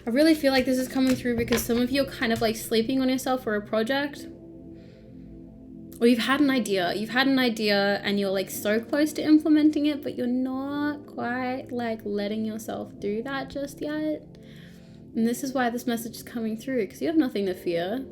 I really feel like this is coming through because some of you are kind of like sleeping on yourself for a project. Or you've had an idea and you're like so close to implementing it, but you're not quite like letting yourself do that just yet. And this is why this message is coming through, because you have nothing to fear.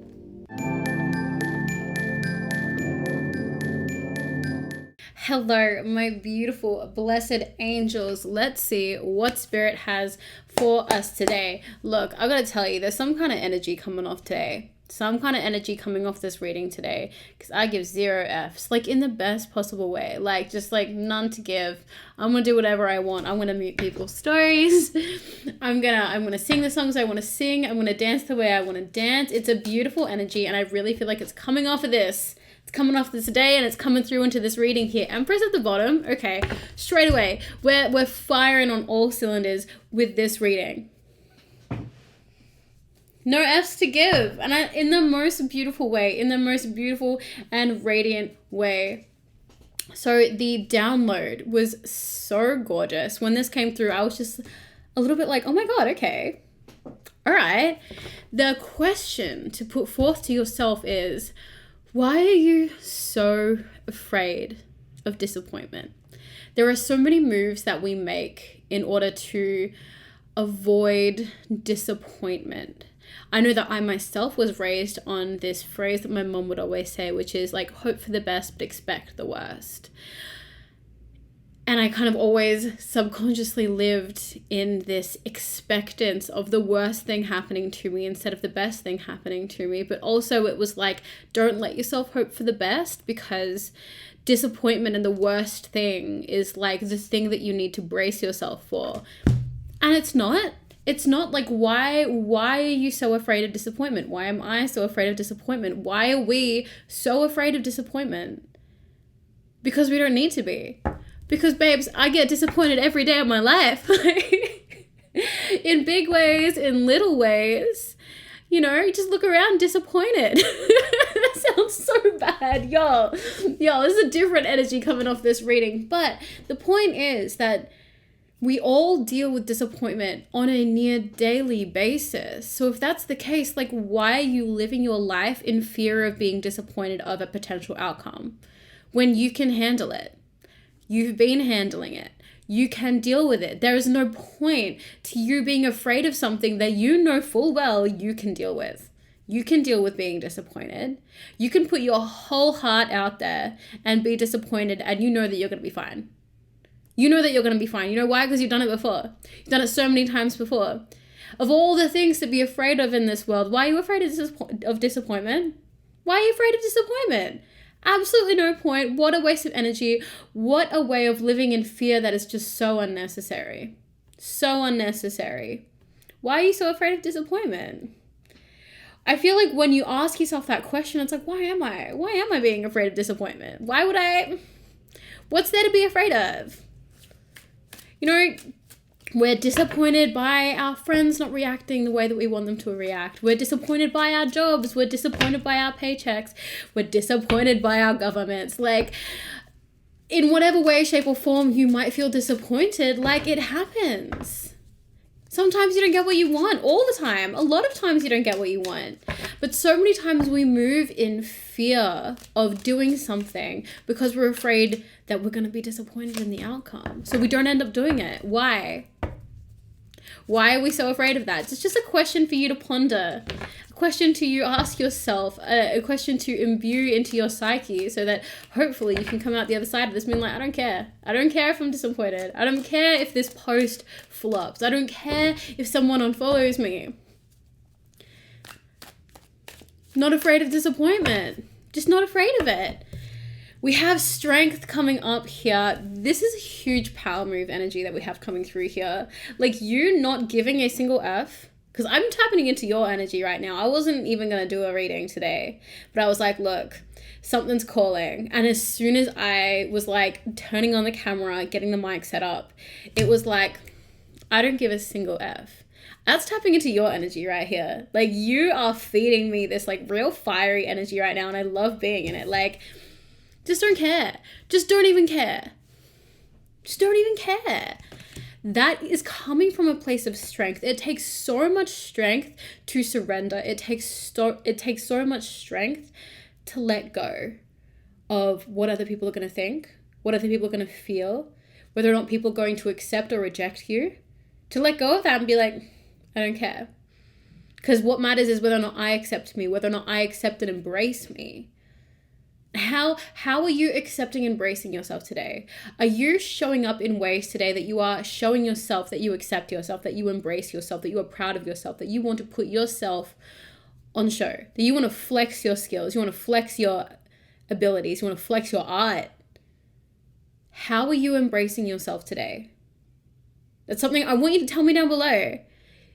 Hello, my beautiful, blessed angels. Let's see what Spirit has for us today. Look, I gotta tell you, there's some kind of energy coming off today. Some kind of energy coming off this reading today, because I give 0 Fs, like in the best possible way, like just like none to give. I'm gonna do whatever I want. I'm gonna meet people's stories. I'm gonna sing the songs I want to sing. I'm gonna dance the way I want to dance. It's a beautiful energy, and I really feel like it's coming off of this. It's coming off this day, and it's coming through into this reading here. Empress at the bottom. Okay, straight away, we're firing on all cylinders with this reading. No F's to give, and in the most beautiful way, in the most beautiful and radiant way. So the download was so gorgeous. When this came through, I was just a little bit like, oh my God, okay. All right. The question to put forth to yourself is, why are you so afraid of disappointment? There are so many moves that we make in order to avoid disappointment. I know that I myself was raised on this phrase that my mom would always say, which is like, hope for the best, but expect the worst. And I kind of always subconsciously lived in this expectance of the worst thing happening to me instead of the best thing happening to me. But also it was like, don't let yourself hope for the best, because disappointment and the worst thing is like the thing that you need to brace yourself for. And it's not. It's not like, why are you so afraid of disappointment? Why am I so afraid of disappointment? Why are we so afraid of disappointment? Because we don't need to be. Because, babes, I get disappointed every day of my life. In big ways, in little ways. You know, you just look around disappointed. That sounds so bad. Y'all, this is a different energy coming off this reading. But the point is that we all deal with disappointment on a near daily basis. So if that's the case, like, why are you living your life in fear of being disappointed of a potential outcome when you can handle it? You've been handling it. You can deal with it. There is no point to you being afraid of something that you know full well you can deal with. You can deal with being disappointed. You can put your whole heart out there and be disappointed, and you know that you're going to be fine. You know that you're going to be fine. You know why? Because you've done it before. You've done it so many times before. Of all the things to be afraid of in this world, why are you afraid of disappointment? Why are you afraid of disappointment? Absolutely no point. What a waste of energy. What a way of living in fear that is just so unnecessary. So unnecessary. Why are you so afraid of disappointment? I feel like when you ask yourself that question, it's like, why am I? Why am I being afraid of disappointment? Why would I? What's there to be afraid of? You know, we're disappointed by our friends not reacting the way that we want them to react. We're disappointed by our jobs. We're disappointed by our paychecks. We're disappointed by our governments. Like, in whatever way, shape, or form you might feel disappointed, like, it happens. Sometimes you don't get what you want all the time. A lot of times you don't get what you want. But so many times we move in fear of doing something because we're afraid that we're going to be disappointed in the outcome. So we don't end up doing it. Why? Why are we so afraid of that? It's just a question for you to ponder. A question to you ask yourself. A question to imbue into your psyche so that hopefully you can come out the other side of this being like, I don't care. I don't care if I'm disappointed. I don't care if this post flops. I don't care if someone unfollows me. Not afraid of disappointment. Just not afraid of it. We have strength coming up here. This is a huge power move energy that we have coming through here. Like, you not giving a single F, because I'm tapping into your energy right now. I wasn't even going to do a reading today, but I was like, look, something's calling. And as soon as I was like turning on the camera, getting the mic set up, it was like, I don't give a single F. That's tapping into your energy right here. Like, you are feeding me this like real fiery energy right now, and I love being in it. Like, just don't care. Just don't even care. Just don't even care. that is coming from a place of strength. It takes so much strength to surrender. It takes so much strength to let go of what other people are going to think, what other people are going to feel, whether or not people are going to accept or reject you. To let go of that and be like, I don't care. Because what matters is whether or not I accept me, whether or not I accept and embrace me. How are you accepting and embracing yourself today? Are you showing up in ways today that you are showing yourself that you accept yourself, that you embrace yourself, that you are proud of yourself, that you want to put yourself on show, that you want to flex your skills, you want to flex your abilities, you want to flex your art? How are you embracing yourself today? That's something I want you to tell me down below.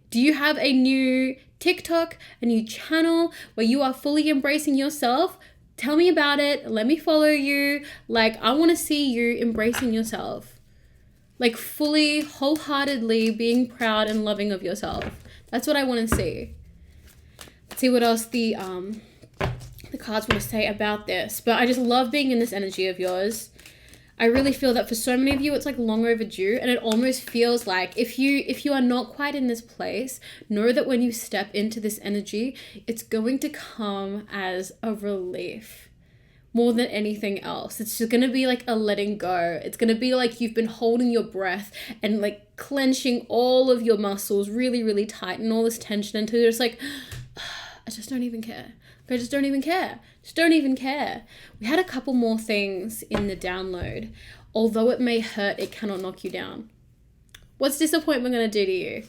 Do you have a new TikTok, a new channel where you are fully embracing yourself? Tell me about it. Let me follow you. Like, I want to see you embracing yourself. Like, fully, wholeheartedly being proud and loving of yourself. That's what I want to see. Let's see what else the cards want to say about this. But I just love being in this energy of yours. I really feel that for so many of you, it's like long overdue, and it almost feels like if you are not quite in this place, know that when you step into this energy, it's going to come as a relief more than anything else. It's just going to be like a letting go. It's going to be like you've been holding your breath and like clenching all of your muscles really, really tight and all this tension until you're just like, I just don't even care. I just don't even care. Just don't even care. We had a couple more things in the download. Although it may hurt, it cannot knock you down. What's disappointment going to do to you?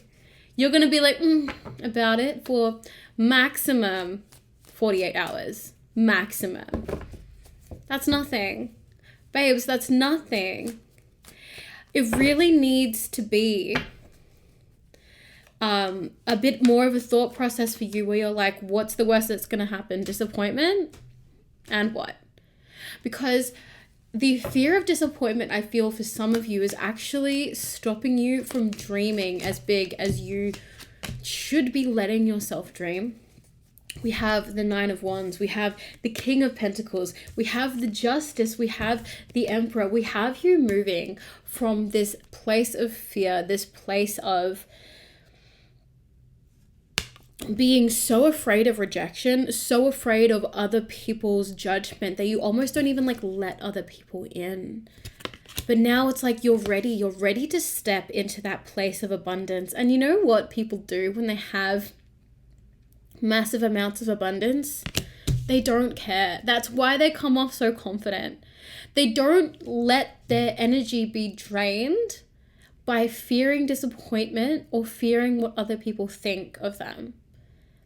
You're going to be like, about it for maximum 48 hours. Maximum. That's nothing. Babes, that's nothing. It really needs to be a bit more of a thought process for you where you're like, what's the worst that's going to happen? Disappointment? And what? Because the fear of disappointment, I feel for some of you, is actually stopping you from dreaming as big as you should be letting yourself dream. We have the Nine of Wands, we have the King of Pentacles, we have the Justice, we have the Emperor. We have you moving from this place of fear, this place of being so afraid of rejection, so afraid of other people's judgment that you almost don't even like let other people in. But now it's like you're ready to step into that place of abundance. And you know what people do when they have massive amounts of abundance? They don't care. That's why they come off so confident. They don't let their energy be drained by fearing disappointment or fearing what other people think of them.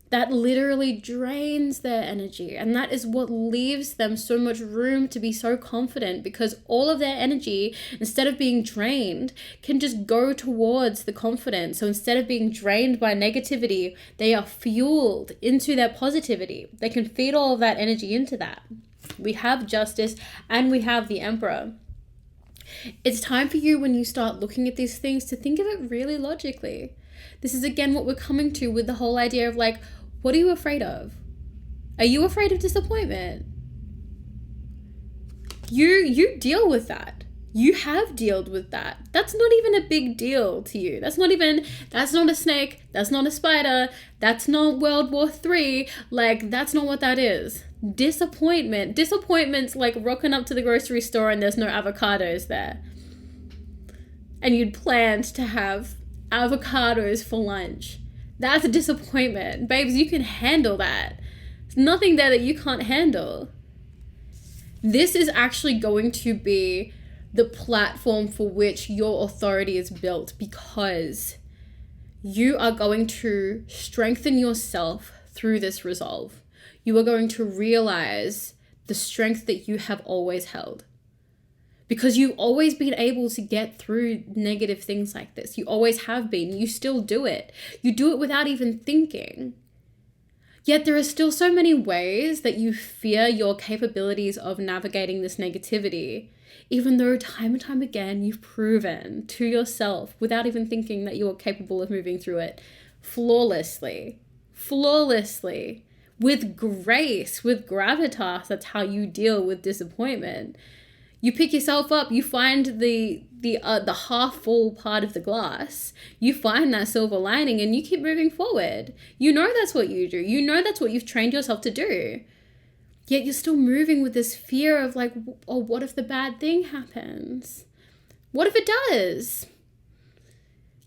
That literally drains their energy, and that is what leaves them so much room to be so confident, because all of their energy, instead of being drained, can just go towards the confidence. So instead of being drained by negativity, they are fueled into their positivity. They can feed all of that energy into that. We have Justice and we have the Emperor. It's time for you, when you start looking at these things, to think of it really logically. This is again what we're coming to with the whole idea of like, what are you afraid of? Are you afraid of disappointment? You deal with that. You have dealt with that. That's not even a big deal to you. That's not a snake. That's not a spider. That's not World War III. Like, that's not what that is. Disappointment's like rocking up to the grocery store and there's no avocados there. And you'd planned to have avocados for lunch. That's a disappointment. Babes, you can handle that. There's nothing there that you can't handle. This is actually going to be the platform for which your authority is built, because you are going to strengthen yourself through this resolve. You are going to realize the strength that you have always held. Because you've always been able to get through negative things like this. You always have been. You still do it. You do it without even thinking. Yet there are still so many ways that you fear your capabilities of navigating this negativity, even though time and time again you've proven to yourself without even thinking that you are capable of moving through it flawlessly, with grace, with gravitas. That's how you deal with disappointment. You pick yourself up, you find the half full part of the glass, you find that silver lining, and you keep moving forward. You know that's what you do. You know that's what you've trained yourself to do. Yet you're still moving with this fear of like, oh, what if the bad thing happens? What if it does?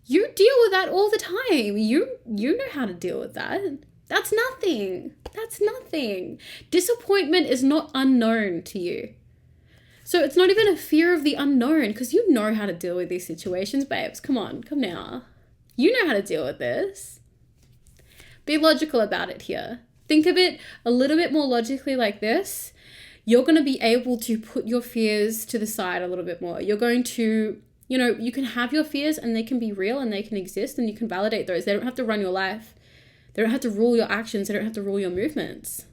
You deal with that all the time. You know how to deal with that. That's nothing. That's nothing. Disappointment is not unknown to you. So it's not even a fear of the unknown, because you know how to deal with these situations, babes. Come on, come now. You know how to deal with this. Be logical about it here. Think of it a little bit more logically like this. You're going to be able to put your fears to the side a little bit more. You're going to, you can have your fears and they can be real and they can exist and you can validate those. They don't have to run your life. They don't have to rule your actions. They don't have to rule your movements.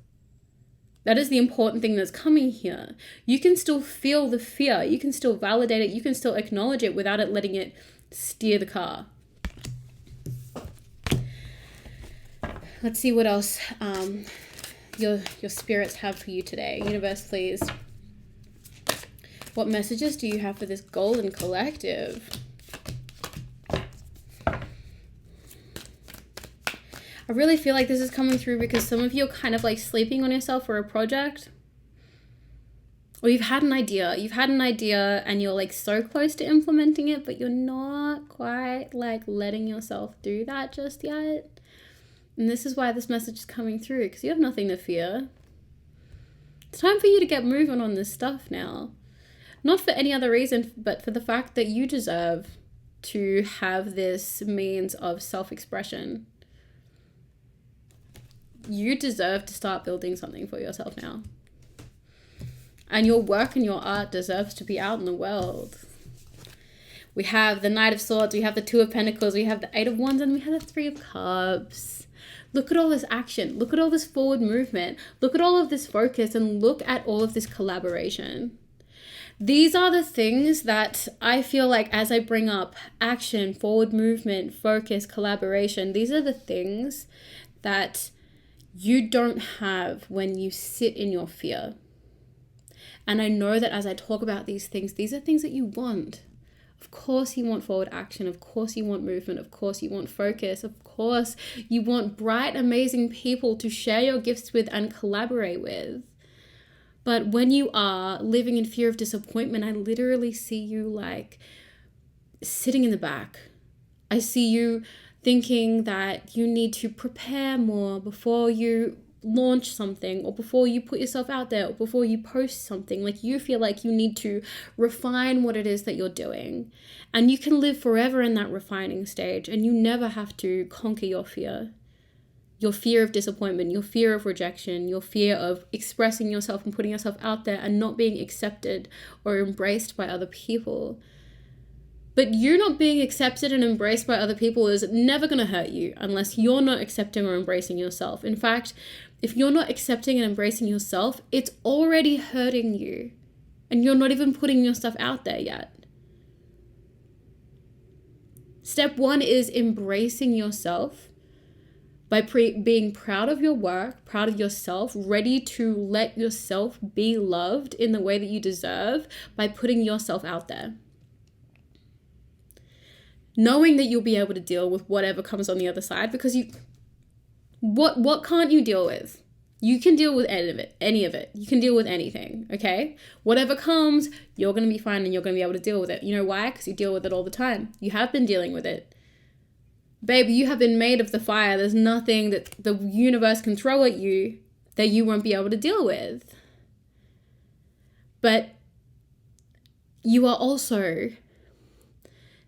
That is the important thing that's coming here. You can still feel the fear. You can still validate it. You can still acknowledge it without it letting it steer the car. Let's see what else your spirits have for you today. Universe, please. What messages do you have for this golden collective? I really feel like this is coming through because some of you are kind of like sleeping on yourself for a project. Or you've had an idea. You've had an idea and you're like so close to implementing it, but you're not quite like letting yourself do that just yet. And this is why this message is coming through, because you have nothing to fear. It's time for you to get moving on this stuff now. Not for any other reason, but for the fact that you deserve to have this means of self-expression. You deserve to start building something for yourself now. And your work and your art deserves to be out in the world. We have the Knight of Swords, we have the Two of Pentacles, we have the Eight of Wands, and we have the Three of Cups. Look at all this action. Look at all this forward movement. Look at all of this focus and look at all of this collaboration. These are the things that I feel like as I bring up action, forward movement, focus, collaboration, these are the things that you don't have when you sit in your fear. And I know that as I talk about these are things that you want. Of course you want forward action. Of course you want movement. Of course you want focus. Of course you want bright, amazing people to share your gifts with and collaborate with. But when you are living in fear of disappointment, I literally see you like sitting in the back. I see you thinking that you need to prepare more before you launch something or before you put yourself out there or before you post something. Like you feel like you need to refine what it is that you're doing. And you can live forever in that refining stage and you never have to conquer your fear. Your fear of disappointment, your fear of rejection, your fear of expressing yourself and putting yourself out there and not being accepted or embraced by other people. But you not being accepted and embraced by other people is never going to hurt you unless you're not accepting or embracing yourself. In fact, if you're not accepting and embracing yourself, it's already hurting you. And you're not even putting your stuff out there yet. Step one is embracing yourself by being proud of your work, proud of yourself, ready to let yourself be loved in the way that you deserve by putting yourself out there. Knowing that you'll be able to deal with whatever comes on the other side, because what can't you deal with? You can deal with any of it. You can deal with anything, okay? Whatever comes, you're going to be fine and you're going to be able to deal with it. You know why? Because you deal with it all the time. You have been dealing with it. Baby, you have been made of the fire. There's nothing that the universe can throw at you that you won't be able to deal with. But you are also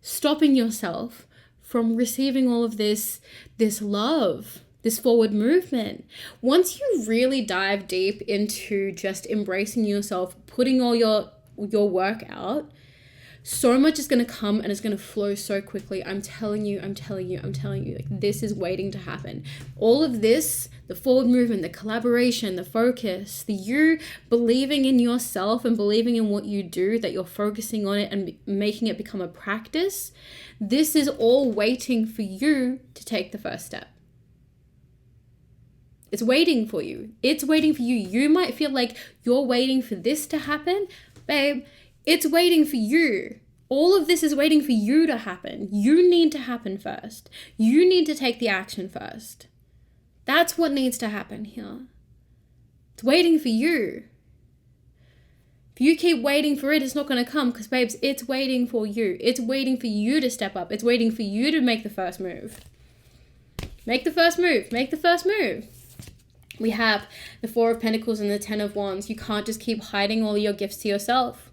stopping yourself from receiving all of this love, this forward movement. Once you really dive deep into just embracing yourself, putting all your work out, so much is going to come and it's going to flow so quickly. I'm telling you, like this is waiting to happen. All of this, the forward movement, the collaboration, the focus, the you believing in yourself and believing in what you do, that you're focusing on it and making it become a practice. This is all waiting for you to take the first step. It's waiting for you. It's waiting for you. You might feel like you're waiting for this to happen. Babe, It's waiting for you. All of this is waiting for you to happen. You need to happen first. You need to take the action first. That's what needs to happen here. It's waiting for you. If you keep waiting for it, it's not going to come, because, babes, it's waiting for you. It's waiting for you to step up. It's waiting for you to make the first move. Make the first move. Make the first move. We have the Four of Pentacles and the Ten of Wands. You can't just keep hiding all your gifts to yourself.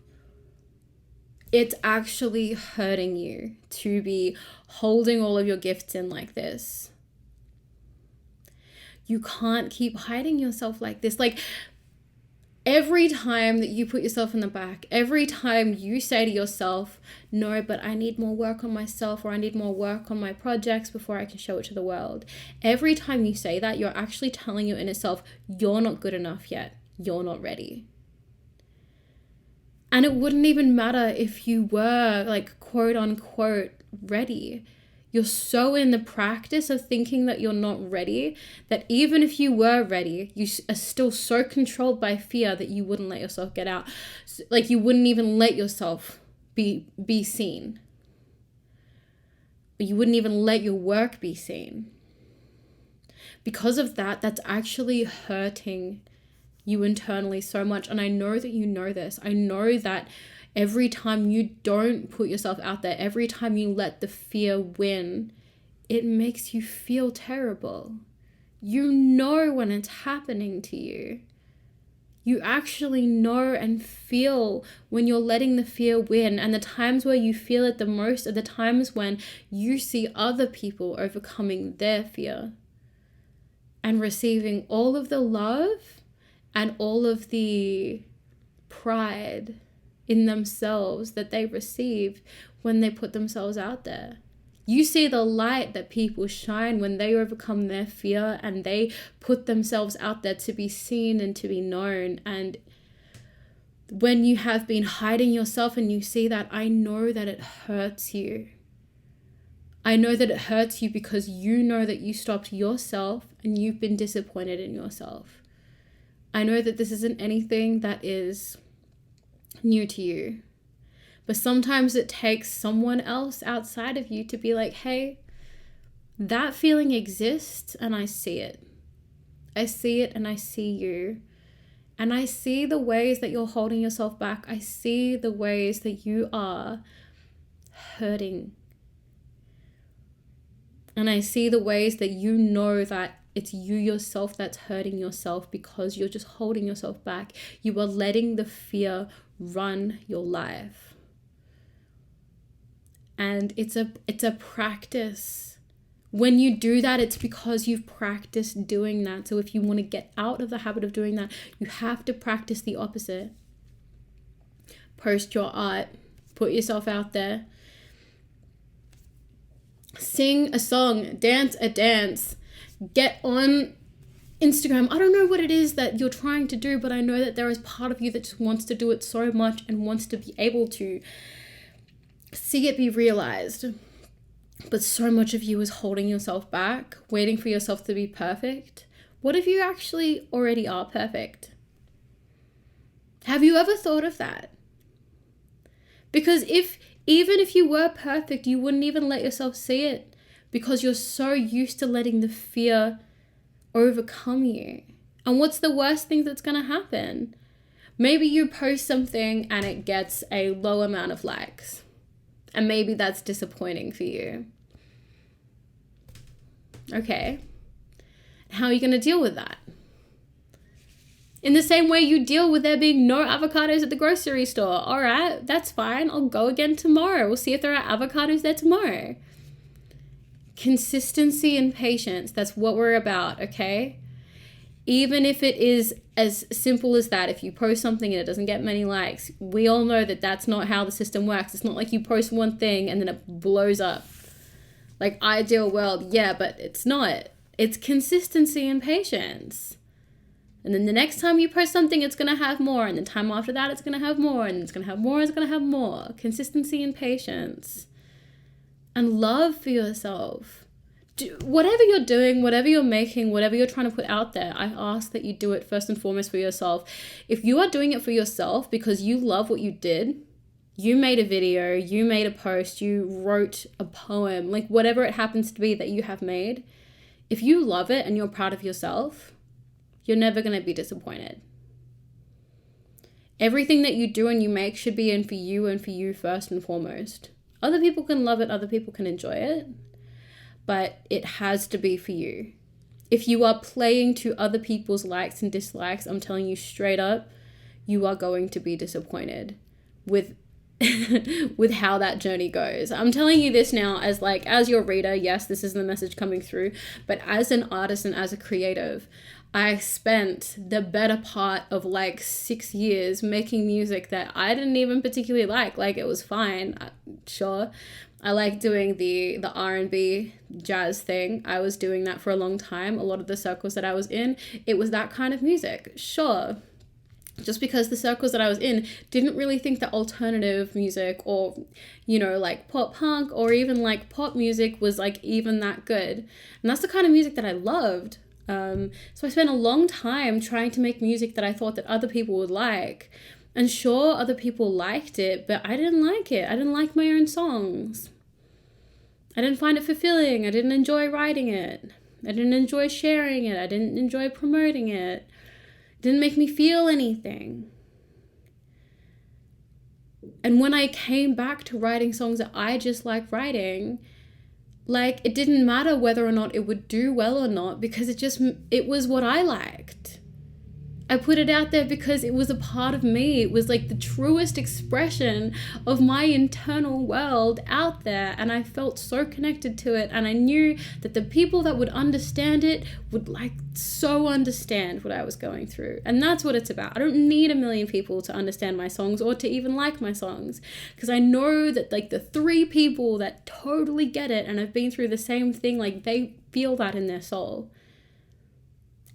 It's actually hurting you to be holding all of your gifts in like this. You can't keep hiding yourself like this. Like, every time that you put yourself in the back, every time you say to yourself, no, but I need more work on myself, or I need more work on my projects before I can show it to the world. Every time you say that, you're actually telling your inner self, you're not good enough yet. You're not ready. And it wouldn't even matter if you were, like, quote unquote ready. You're so in the practice of thinking that you're not ready, that even if you were ready, you are still so controlled by fear that you wouldn't let yourself get out. Like, you wouldn't even let yourself be seen. But you wouldn't even let your work be seen. Because of that, that's actually hurting you internally so much. And I know that you know this. I know that every time you don't put yourself out there, every time you let the fear win, it makes you feel terrible. You know when it's happening to you. You actually know and feel when you're letting the fear win. And the times where you feel it the most are the times when you see other people overcoming their fear and receiving all of the love and all of the pride in themselves that they receive when they put themselves out there. You see the light that people shine when they overcome their fear and they put themselves out there to be seen and to be known. And when you have been hiding yourself and you see that, I know that it hurts you. I know that it hurts you because you know that you stopped yourself and you've been disappointed in yourself. I know that this isn't anything that is new to you, but sometimes it takes someone else outside of you to be like, hey, that feeling exists and I see it. I see it and I see you. And I see the ways that you're holding yourself back. I see the ways that you are hurting. And I see the ways that you know that it's you yourself that's hurting yourself because you're just holding yourself back. You are letting the fear run your life. And it's a practice. When you do that, it's because you've practiced doing that. So if you want to get out of the habit of doing that, you have to practice the opposite. Post your art, put yourself out there. Sing a song, dance a dance. Get on Instagram. I don't know what it is that you're trying to do, but I know that there is part of you that just wants to do it so much and wants to be able to see it be realized. But so much of you is holding yourself back, waiting for yourself to be perfect. What if you actually already are perfect? Have you ever thought of that? Because even if you were perfect, you wouldn't even let yourself see it because you're so used to letting the fear overcome you. And what's the worst thing that's going to happen? Maybe you post something and it gets a low amount of likes. And maybe that's disappointing for you. Okay. How are you going to deal with that? In the same way you deal with there being no avocados at the grocery store. All right, that's fine. I'll go again tomorrow. We'll see if there are avocados there tomorrow. Consistency and patience. That's what we're about, okay? Even if it is as simple as that, if you post something and it doesn't get many likes, we all know that that's not how the system works. It's not like you post one thing and then it blows up. Like ideal world, yeah, but it's not. It's consistency and patience. And then the next time you post something, it's going to have more. And the time after that, it's going to have more. And it's going to have more, it's going to have more. Consistency and patience. And love for yourself. Whatever you're doing, whatever you're making, whatever you're trying to put out there, I ask that you do it first and foremost for yourself. If you are doing it for yourself because you love what you did, then 100% do it. You made a video, you made a post, you wrote a poem, like whatever it happens to be that you have made. If you love it and you're proud of yourself, you're never going to be disappointed. Everything that you do and you make should be in for you and for you first and foremost. Other people can love it, other people can enjoy it, but it has to be for you. If you are playing to other people's likes and dislikes, I'm telling you straight up, you are going to be disappointed with with how that journey goes. I'm telling you this now as your reader. Yes, this is the message coming through, but as an artist and as a creative, I spent the better part of 6 years making music that I didn't even particularly like. It was fine. Sure, I like doing the R&B jazz thing. I was doing that for a long time. A lot of the circles that I was in, it was that kind of music. Sure. Just because the circles that I was in didn't really think that alternative music or, pop punk or even pop music was even that good. And that's the kind of music that I loved. So I spent a long time trying to make music that I thought that other people would like. And sure, other people liked it, but I didn't like it. I didn't like my own songs. I didn't find it fulfilling. I didn't enjoy writing it. I didn't enjoy sharing it. I didn't enjoy promoting it. Didn't make me feel anything. And when I came back to writing songs that I just like writing, it didn't matter whether or not it would do well or not, because it was what I liked. I put it out there because it was a part of me. It was the truest expression of my internal world out there. And I felt so connected to it. And I knew that the people that would understand it would so understand what I was going through. And that's what it's about. I don't need a million people to understand my songs or to even like my songs. Because I know that the 3 people that totally get it and have been through the same thing, they feel that in their soul.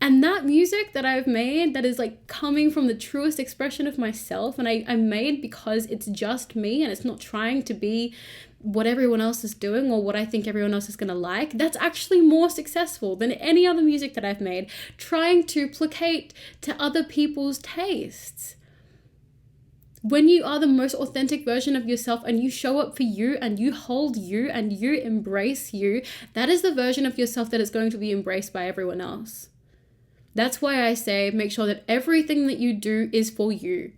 And that music that I've made that is coming from the truest expression of myself, and I made because it's just me and it's not trying to be what everyone else is doing or what I think everyone else is going to like, that's actually more successful than any other music that I've made, trying to placate to other people's tastes. When you are the most authentic version of yourself and you show up for you and you hold you and you embrace you, that is the version of yourself that is going to be embraced by everyone else. That's why I say make sure that everything that you do is for you.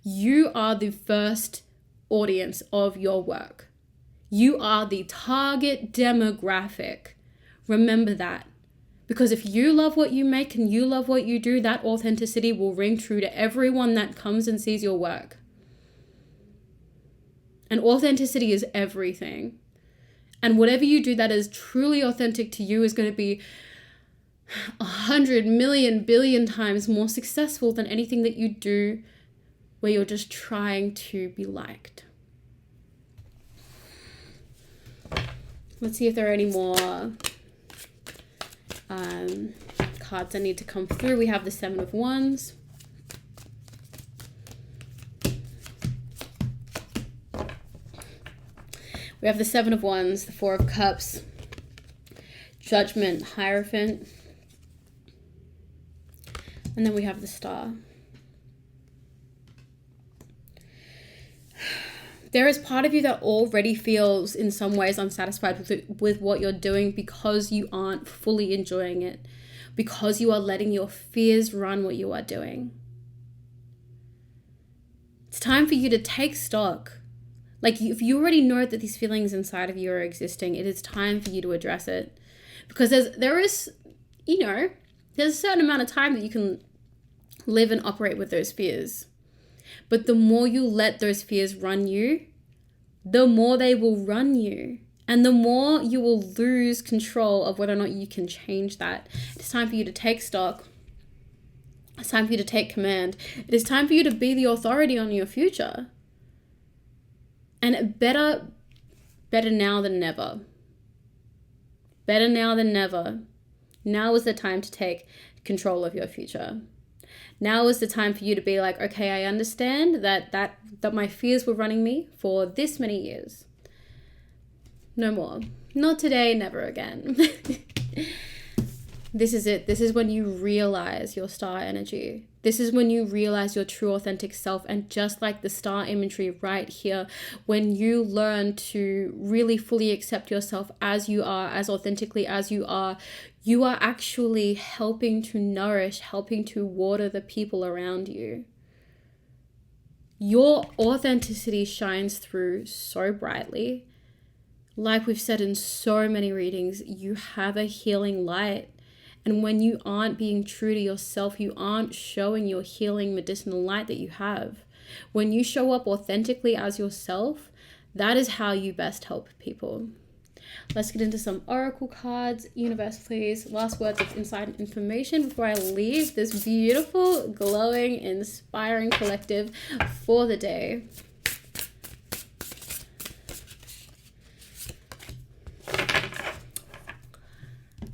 You are the first audience of your work. You are the target demographic. Remember that. Because if you love what you make and you love what you do, that authenticity will ring true to everyone that comes and sees your work. And authenticity is everything. And whatever you do that is truly authentic to you is going to be 100 million billion times more successful than anything that you do where you're just trying to be liked. Let's see if there are any more cards that need to come through. We have the 7 of Wands. We have the 7 of Wands, the 4 of Cups, Judgment, Hierophant. And then we have the Star. There is part of you that already feels in some ways unsatisfied with what you're doing because you aren't fully enjoying it, because you are letting your fears run what you are doing. It's time for you to take stock. If you already know that these feelings inside of you are existing, it is time for you to address it. Because there's a certain amount of time that you can live and operate with those fears. But the more you let those fears run you, the more they will run you. And the more you will lose control of whether or not you can change that. It's time for you to take stock. It's time for you to take command. It is time for you to be the authority on your future. And better now than never. Better now than never. Now is the time to take control of your future. Now is the time for you to be okay, I understand that my fears were running me for this many years. No more. Not today, never again. This is it. This is when you realize your star energy. This is when you realize your true authentic self. And just like the star imagery right here, when you learn to really fully accept yourself as you are, as authentically as you are actually helping to nourish, helping to water the people around you. Your authenticity shines through so brightly. Like we've said in so many readings, you have a healing light. And when you aren't being true to yourself, you aren't showing your healing medicinal light that you have. When you show up authentically as yourself, that is how you best help people. Let's get into some oracle cards. Universe, please. Last words of insight and information before I leave this beautiful, glowing, inspiring collective for the day.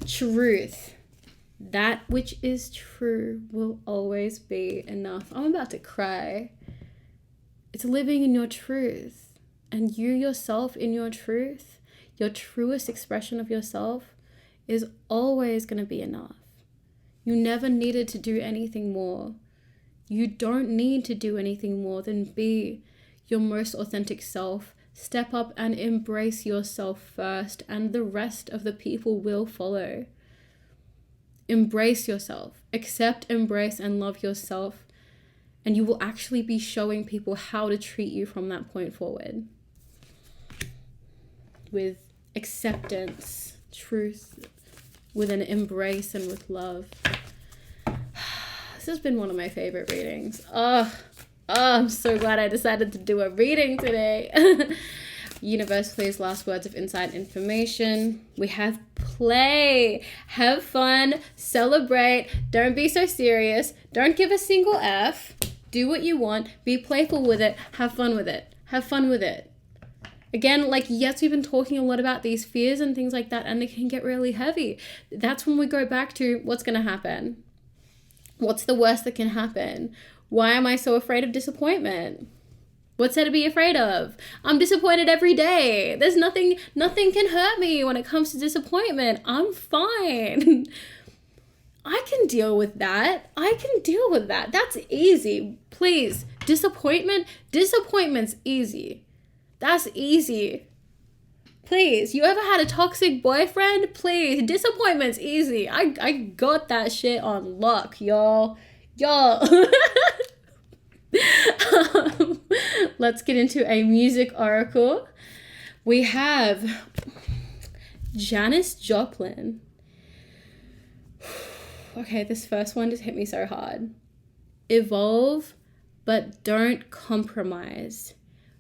Truth. That which is true will always be enough. I'm about to cry. It's living in your truth. And you yourself in your truth, your truest expression of yourself, is always going to be enough. You never needed to do anything more. You don't need to do anything more than be your most authentic self. Step up and embrace yourself first, and the rest of the people will follow. Embrace yourself. Accept, embrace, and love yourself. And you will actually be showing people how to treat you from that point forward. With acceptance, truth, with an embrace, and with love. This has been one of my favorite readings. I'm so glad I decided to do a reading today. Universe, please, last words of insight and information. We have play. Have fun. Celebrate. Don't be so serious. Don't give a single F. Do what you want. Be playful with it. Have fun with it. Have fun with it. Again, like, yes, we've been talking a lot about these fears and things like that, and it can get really heavy. That's when we go back to what's going to happen. What's the worst that can happen? Why am I so afraid of disappointment? What's there to be afraid of? I'm disappointed every day. There's nothing can hurt me when it comes to disappointment. I'm fine. I can deal with that. That's easy. Please, disappointment's easy. That's easy. Please, you ever had a toxic boyfriend? Please, disappointment's easy. I got that shit on lock, y'all. Let's get into a music oracle. We have Janis Joplin. Okay, this first one just hit me so hard. Evolve, but don't compromise.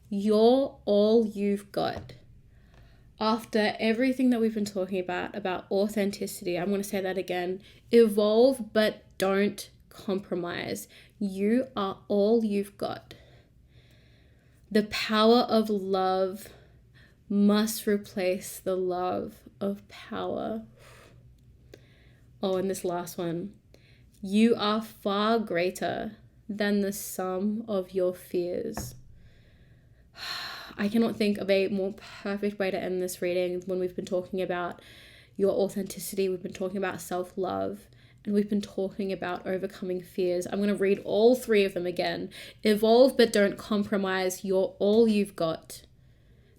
You're all you've got. After everything that we've been talking about authenticity, I'm going to say that again. Evolve, but don't compromise. You are all you've got. The power of love must replace the love of power. Oh, and this last one. You are far greater than the sum of your fears. I cannot think of a more perfect way to end this reading when we've been talking about your authenticity. We've been talking about self-love. And we've been talking about overcoming fears. I'm going to read all three of them again. Evolve, but don't compromise. You're all you've got.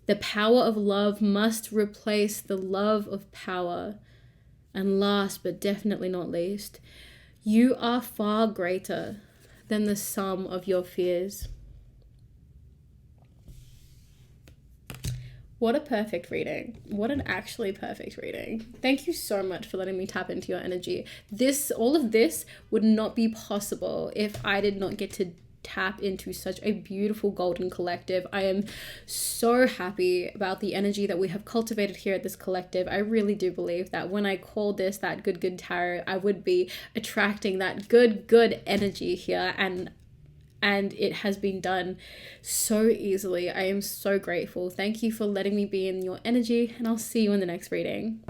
The power of love must replace the love of power. And last, but definitely not least, you are far greater than the sum of your fears. What a perfect reading. What an actually perfect reading. Thank you so much for letting me tap into your energy. All of this would not be possible if I did not get to tap into such a beautiful golden collective. I am so happy about the energy that we have cultivated here at this collective. I really do believe that when I called this that good tarot, I would be attracting that good energy here, and it has been done so easily. I am so grateful. Thank you for letting me be in your energy, and I'll see you in the next reading.